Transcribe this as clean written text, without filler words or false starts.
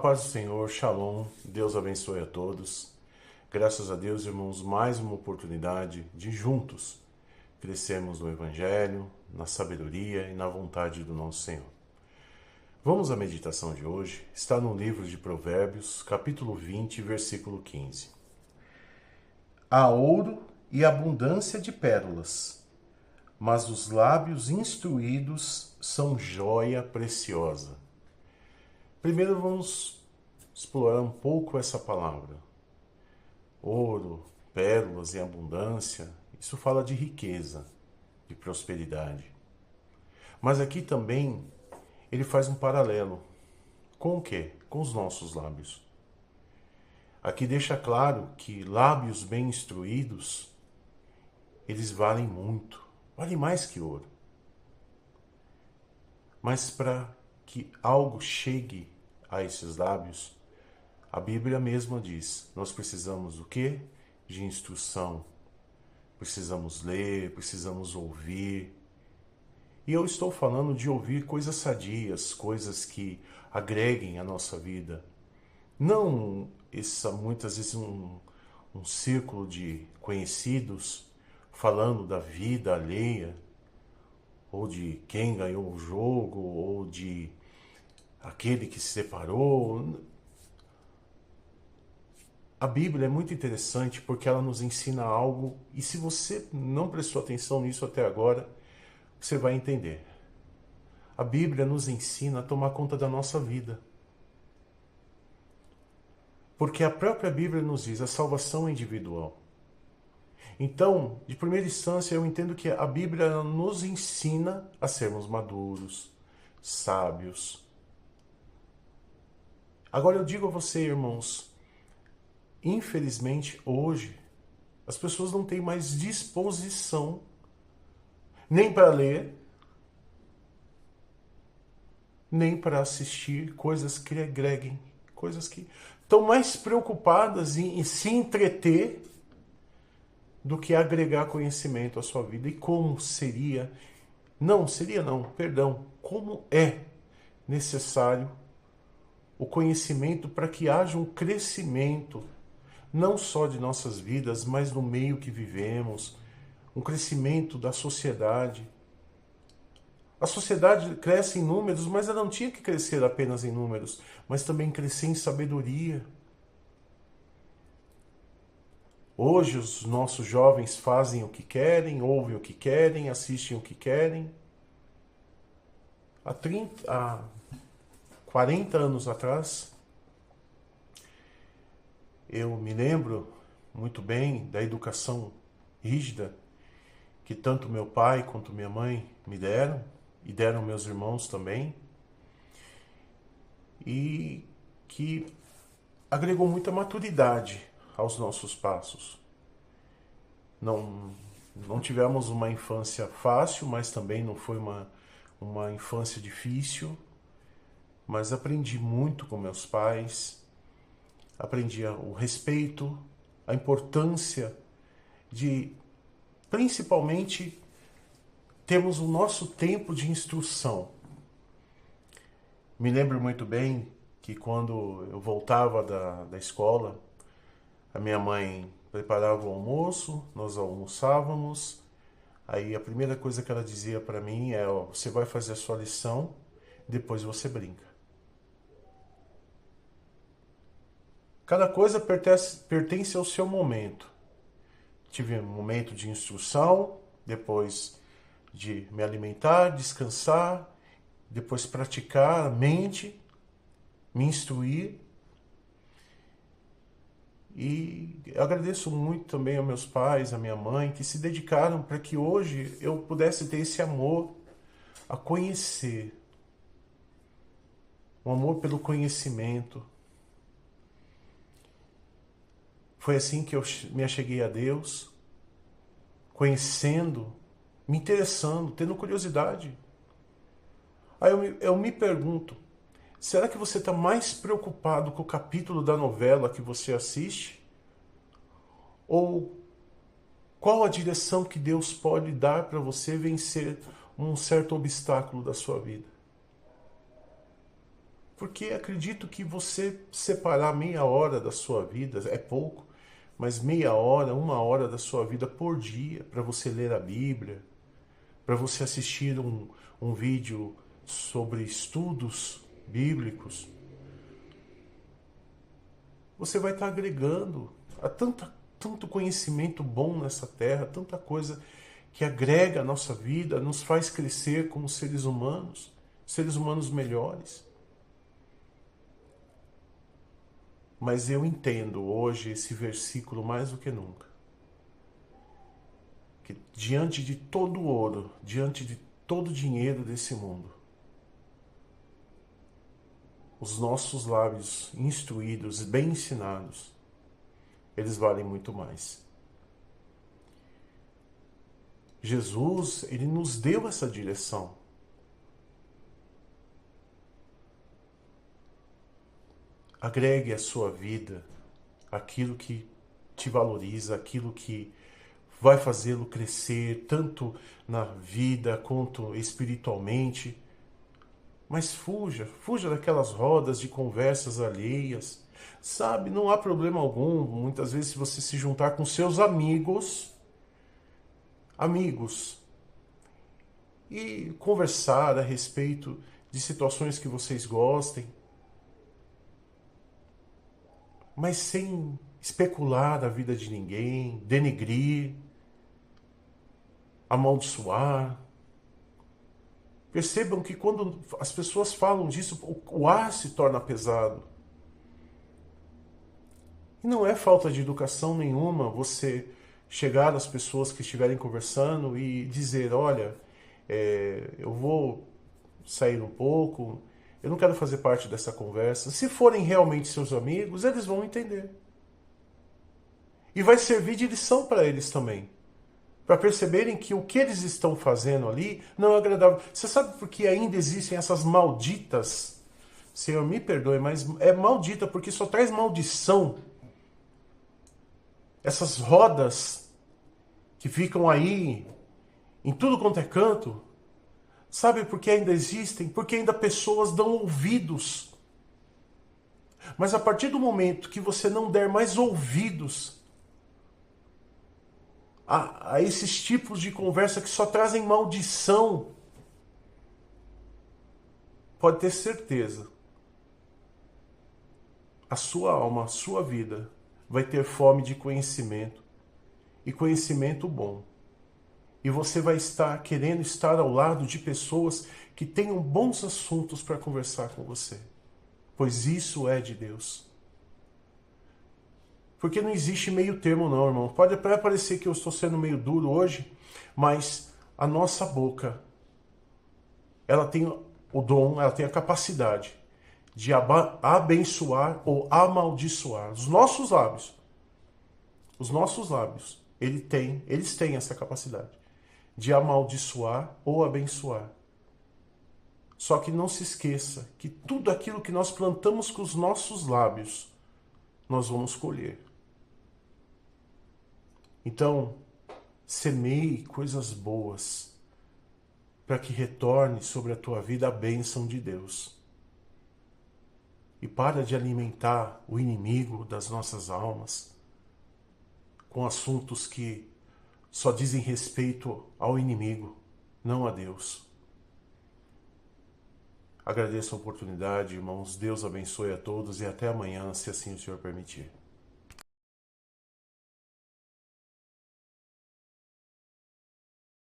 paz do Senhor, Shalom, Deus abençoe a todos. Graças a Deus, irmãos, mais uma oportunidade de juntos crescermos no Evangelho, na sabedoria e na vontade do nosso Senhor. Vamos à meditação de hoje, está no livro de Provérbios, capítulo 20, versículo 15. Há ouro e abundância de pérolas, mas os lábios instruídos são joia preciosa. Primeiro vamos explorar um pouco essa palavra. Ouro, pérolas e abundância, isso fala de riqueza, de prosperidade. Mas aqui também ele faz um paralelo. Com o quê? Com os nossos lábios. Aqui deixa claro que lábios bem instruídos, eles valem muito, valem mais que ouro. Mas para que algo chegue a esses lábios, a Bíblia mesma diz, nós precisamos do quê? De instrução. Precisamos ler, precisamos ouvir. E eu estou falando de ouvir coisas sadias, coisas que agreguem a nossa vida. Não muitas vezes um círculo de conhecidos falando da vida alheia, ou de quem ganhou o jogo, ou de aquele que se separou. A Bíblia é muito interessante porque ela nos ensina algo, e se você não prestou atenção nisso até agora, você vai entender. A Bíblia nos ensina a tomar conta da nossa vida. Porque a própria Bíblia nos diz a salvação é individual. Então, de primeira instância, eu entendo que a Bíblia nos ensina a sermos maduros, sábios. Agora eu digo a você, irmãos, infelizmente hoje as pessoas não têm mais disposição nem para ler, nem para assistir coisas que agreguem, coisas que estão mais preocupadas em se entreter do que agregar conhecimento à sua vida. E como como é necessário o conhecimento para que haja um crescimento, não só de nossas vidas, mas no meio que vivemos, um crescimento da sociedade. A sociedade cresce em números, mas ela não tinha que crescer apenas em números, mas também crescer em sabedoria. Hoje os nossos jovens fazem o que querem, ouvem o que querem, assistem o que querem. Há 40 anos atrás, eu me lembro muito bem da educação rígida que tanto meu pai quanto minha mãe me deram, e deram meus irmãos também, e que agregou muita maturidade aos nossos passos. Não tivemos uma infância fácil, mas também não foi uma infância difícil, mas aprendi muito com meus pais, aprendi o respeito, a importância de, principalmente, termos o nosso tempo de instrução. Me lembro muito bem que quando eu voltava da escola, a minha mãe preparava o almoço, nós almoçávamos, aí a primeira coisa que ela dizia para mim é: você vai fazer a sua lição, depois você brinca. Cada coisa pertence ao seu momento. Tive um momento de instrução, depois de me alimentar, descansar, depois praticar a mente, me instruir. E eu agradeço muito também aos meus pais, à minha mãe, que se dedicaram para que hoje eu pudesse ter esse amor a conhecer. Um amor pelo conhecimento. Foi assim que eu me acheguei a Deus, conhecendo, me interessando, tendo curiosidade. Aí eu me pergunto, será que você está mais preocupado com o capítulo da novela que você assiste? Ou qual a direção que Deus pode dar para você vencer um certo obstáculo da sua vida? Porque acredito que você separar meia hora da sua vida, é pouco, mas meia hora, uma hora da sua vida por dia para você ler a Bíblia, para você assistir um vídeo sobre estudos bíblicos, você vai estar agregando a tanto conhecimento bom nessa terra, tanta coisa que agrega a nossa vida, nos faz crescer como seres humanos melhores. Mas eu entendo hoje esse versículo mais do que nunca. Que diante de todo o ouro, diante de todo o dinheiro desse mundo, os nossos lábios instruídos, bem ensinados, eles valem muito mais. Jesus, ele nos deu essa direção. Agregue à sua vida aquilo que te valoriza, aquilo que vai fazê-lo crescer, tanto na vida quanto espiritualmente. Mas fuja daquelas rodas de conversas alheias. Sabe, não há problema algum, muitas vezes, se você se juntar com seus amigos, e conversar a respeito de situações que vocês gostem, mas sem especular a vida de ninguém, denegrir, amaldiçoar. Percebam que quando as pessoas falam disso, o ar se torna pesado. E não é falta de educação nenhuma você chegar às pessoas que estiverem conversando e dizer, olha, eu vou sair um pouco, eu não quero fazer parte dessa conversa. Se forem realmente seus amigos, eles vão entender. E vai servir de lição para eles também. Para perceberem que o que eles estão fazendo ali não é agradável. Você sabe por que ainda existem essas malditas? Senhor, me perdoe, mas é maldita porque só traz maldição. Essas rodas que ficam aí em tudo quanto é canto. Sabe por que ainda existem? Porque ainda pessoas dão ouvidos. Mas a partir do momento que você não der mais ouvidos a esses tipos de conversa que só trazem maldição, pode ter certeza, a sua alma, a sua vida vai ter fome de conhecimento, e conhecimento bom. E você vai estar querendo estar ao lado de pessoas que tenham bons assuntos para conversar com você, pois isso é de Deus. Porque não existe meio termo não, irmão. Pode até parecer que eu estou sendo meio duro hoje, mas a nossa boca, ela tem o dom, ela tem a capacidade de abençoar ou amaldiçoar. Os nossos lábios, eles têm essa capacidade de amaldiçoar ou abençoar. Só que não se esqueça que tudo aquilo que nós plantamos com os nossos lábios, nós vamos colher. Então, semeie coisas boas para que retorne sobre a tua vida a bênção de Deus. E para de alimentar o inimigo das nossas almas com assuntos que só dizem respeito ao inimigo, não a Deus. Agradeço a oportunidade, irmãos. Deus abençoe a todos e até amanhã, se assim o Senhor permitir.